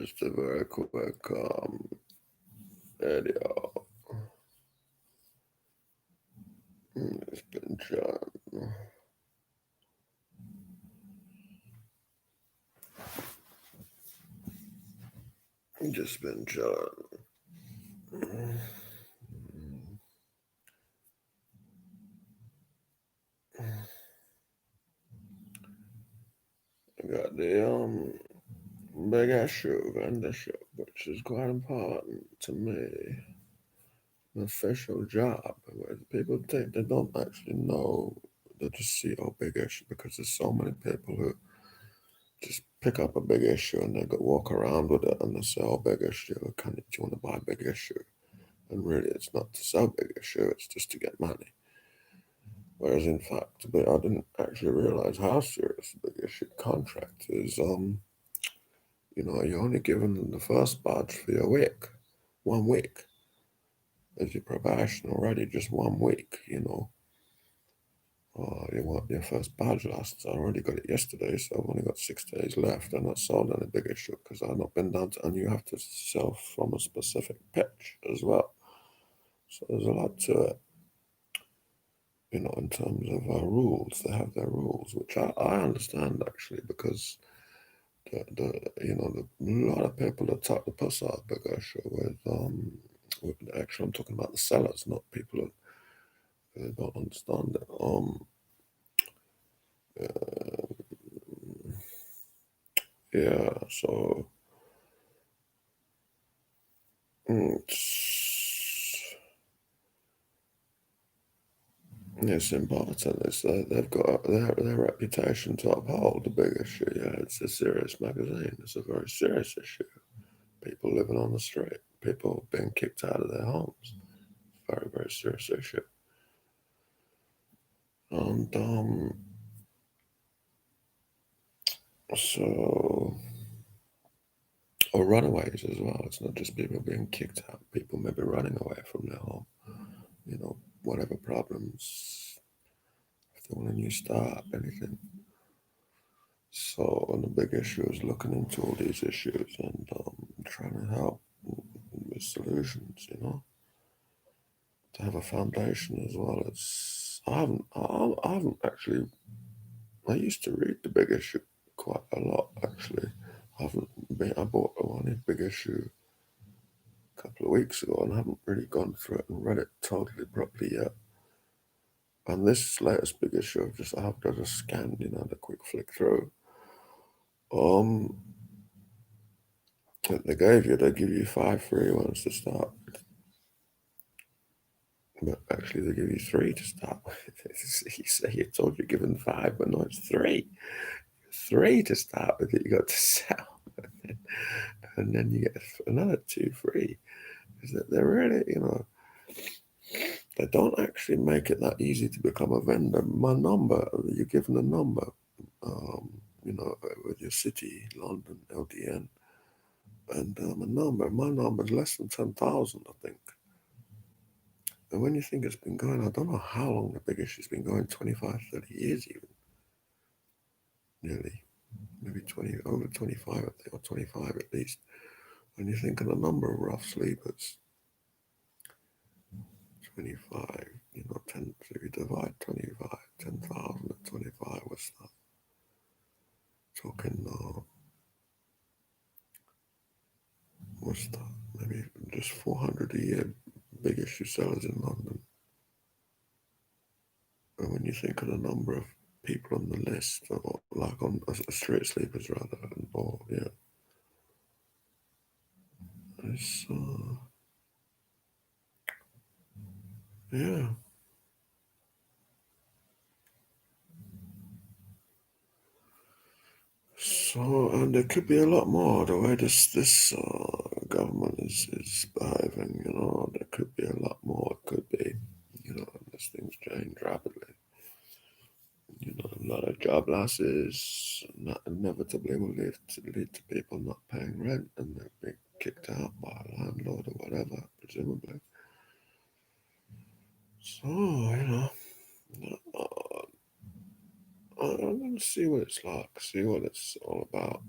Just a very quick video. It's been done. Just been chilling. I got the big issue vendorship, which is quite important to me. An official job, where people think they don't actually know. They just see big issue because there's so many people who just pick up a big issue and they go walk around with it and they say, big issue, do you want to buy a big issue? And really, it's not to sell big issue, it's just to get money. Whereas in fact, I didn't actually realize how serious the big issue contract is. You're only given the first badge for your week, 1 week. As your probation already, just 1 week, you want your first badge lasts. I already got it yesterday, so I've only got 6 days left. I'm not sold any big issue because I've not been down to, and you have to sell from a specific pitch as well. So there's a lot to it. In terms of rules, they have their rules, which I understand actually, because a lot of people that talk the piss out big issue with actually, I'm talking about the sellers, not people that don't understand it. Yeah, so it's important. They've got their reputation to uphold. The big issue, yeah, it's a serious magazine. It's a very serious issue. People living on the street, people being kicked out of their homes. Very, very serious issue. And so, or runaways as well. It's not just people being kicked out. People maybe running away from their home. Whatever problems, if they want a new start, anything. So, and the big issue is looking into all these issues and trying to help with solutions. To have a foundation as well. I haven't actually. I used to read the big issue quite a lot actually. I bought one big issue a couple of weeks ago and I haven't really gone through it and read it totally properly yet. And this latest big issue, I have just scanned, the quick flick through. They give you 5 free ones to start. But actually, they give you 3 to start with. You say you told you're given 5, but no, it's 3. 3 to start with that you got to sell. And then you get another 2 free. Is that they're really, they don't actually make it that easy to become a vendor. My number, you're given a number, with your city, London, LDN, and my number is less than 10,000, I think. And when you think it's been going, I don't know how long the big issue's been going, 25, 30 years even. Nearly. Maybe 20, over 25, I think, or 25 at least. When you think of the number of rough sleepers, 25, 10, so if you divide 25, 10,000 and 25, what's that? Talking, what's that? Maybe just 400 a year big issue sellers in London. And when you think of the number of people on the list, or like on street sleepers rather, or yeah, it's yeah. So, and there could be a lot more the way this government is behaving. There could be a lot more. It could be, as things change rapidly. A lot of job losses inevitably will lead to people not paying rent and they're being kicked out by a landlord or whatever, presumably. So, I'm going to see what it's like, see what it's all about.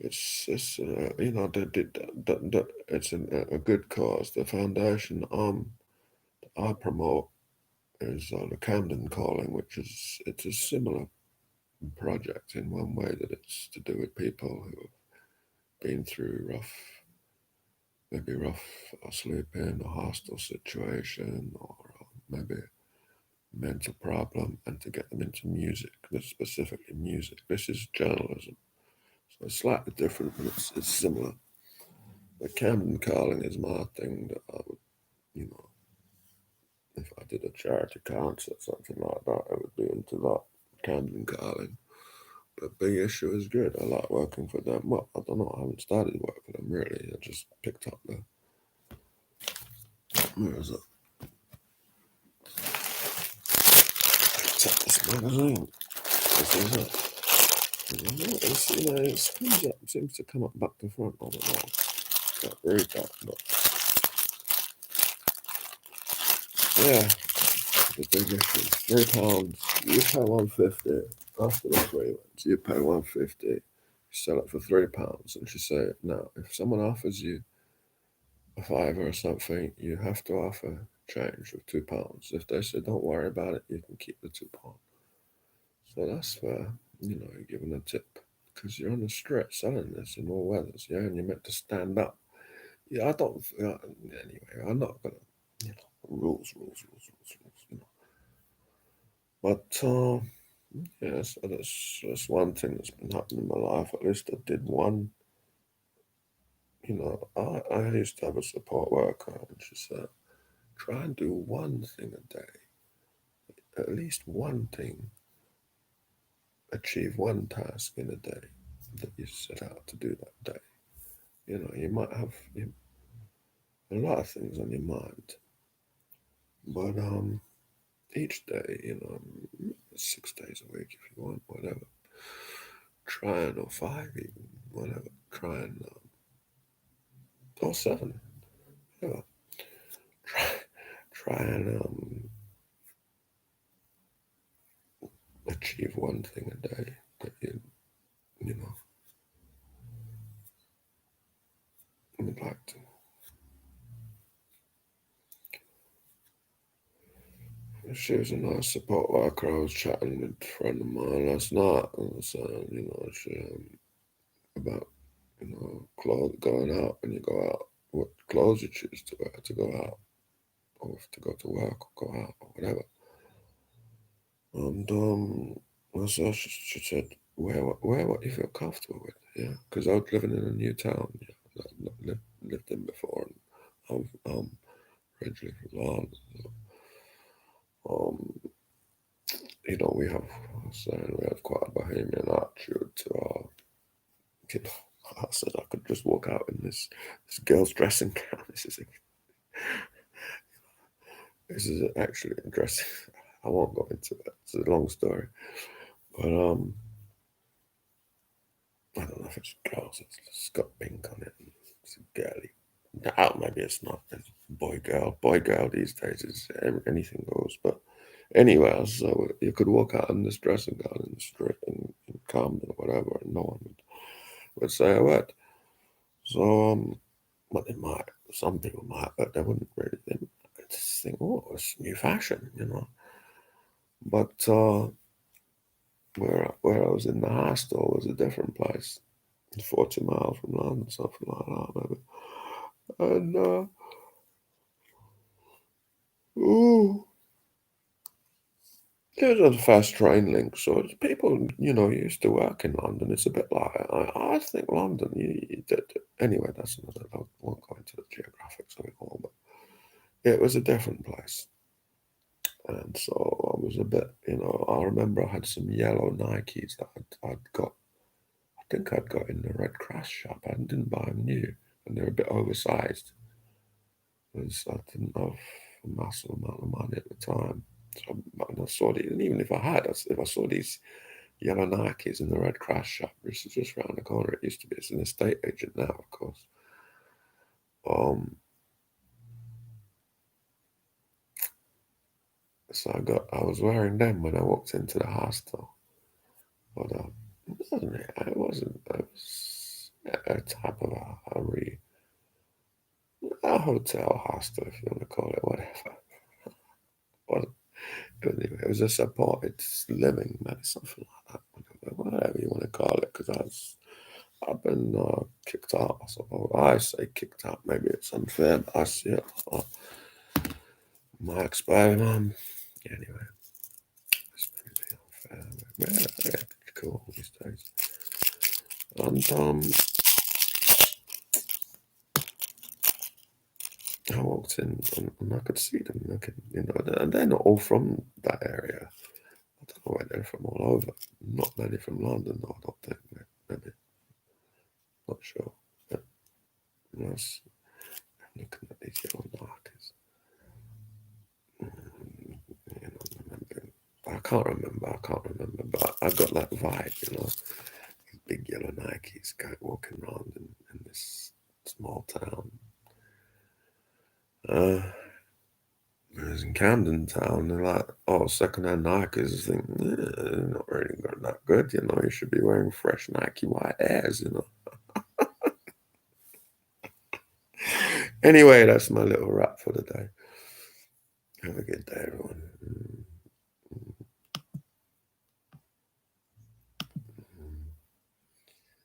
it's you know it's a good cause. The foundation I promote is the Camden Calling, which is it's a similar project in one way that it's to do with people who have been through maybe rough sleep in a hostile situation, or maybe mental problem, and to get them into music. This specifically music. This is journalism, so it's slightly different, but it's similar. The Camden Calling is my thing that I would, you know, if I did a charity concert, something like that, I would be into that Camden Calling. But Big Issue is good. I like working for them. Well, I don't know. I haven't started work for them really. I just picked up where is it? Picked up this magazine. This is it. It seems to come up back to front. I don't know. Can't read that, but yeah, the Big Issue. £3. You pay 150 after the 3 months. You pay 150. You sell it for £3, and she say, now if someone offers you a fiver or something, you have to offer change of £2. If they say don't worry about it, you can keep the £2. So that's fair, you're giving a tip because you're on the street selling this in all weathers, yeah, and you're meant to stand up. Yeah, I don't. Anyway, I'm not gonna, rules. But yeah, so that's one thing that's been happening in my life. At least I did one. I used to have a support worker, and she said, try and do one thing a day, at least one thing, achieve one task in a day that you set out to do that day. You might have a lot of things on your mind, but each day, 6 days a week if you want, whatever. Try and, or five even, whatever. Try and, or seven, whatever. Try, try and achieve one thing a day that you know would like to. She was a nice support worker. I was chatting with a friend of mine last night, and I was saying, she about clothes going out. When you go out, what clothes you choose to wear to go out, or to go to work or go out or whatever. And so she said, wear what you feel comfortable with. Yeah, because I was living in a new town. Yeah, I've not lived in before, and I'm originally from Ireland. So, we have quite a bohemian attitude to our. You know, I said I could just walk out in this girl's dressing gown. This is actually a dressing. I won't go into it. It's a long story, but I don't know if it's girls. It's got pink on it. It's a girly. No, maybe it's not. It's boy girl. Boy girl these days is anything goes. But anyway, so you could walk out in this dressing gown in the street in Camden or whatever, and no one would say a word. So but they might. Some people might, but they wouldn't really. They just think, oh, it's new fashion. But where I was in the hostel was a different place, 40 miles from London, something like that, maybe. And ooh, it was a fast train link, so it's people used to work in London. It's a bit like I think London. You did anyway. That's another. I won't go into the geographics of it all, but it was a different place. And so I was a bit, I remember I had some yellow Nikes that I'd got. I think I'd got in the Red Cross shop. I didn't buy them new, and they're a bit oversized because I didn't have a massive amount of money at the time. So and I saw these, and even if I had, if I saw these yellow Nikes in the Red Cross shop, which is just round the corner, it used to be. It's an estate agent now, of course. Um, so I was wearing them when I walked into the hostel, but it wasn't. a type of a hotel, hostel, if you want to call it, whatever. Well, anyway, it was a supported living, maybe something like that, whatever you want to call it, because I've been kicked out, I suppose. I say kicked out, maybe it's unfair, but I see it. My expiring anyway, it's really unfair. Yeah, cool these days. And I walked in and I could see them looking, and they're not all from that area. I don't know where they're from all over. Not many from London, though, I don't think. Maybe, not sure. But yes, looking at these yellow markers. Remember. I can't remember. But I got that vibe, these big yellow Nikes guy walking around in this small town. Whereas in Camden Town, they're like, oh, secondhand Nikes. I think, they're not really that good, You should be wearing fresh Nike white Airs. Anyway, that's my little wrap for the day. Have a good day, everyone.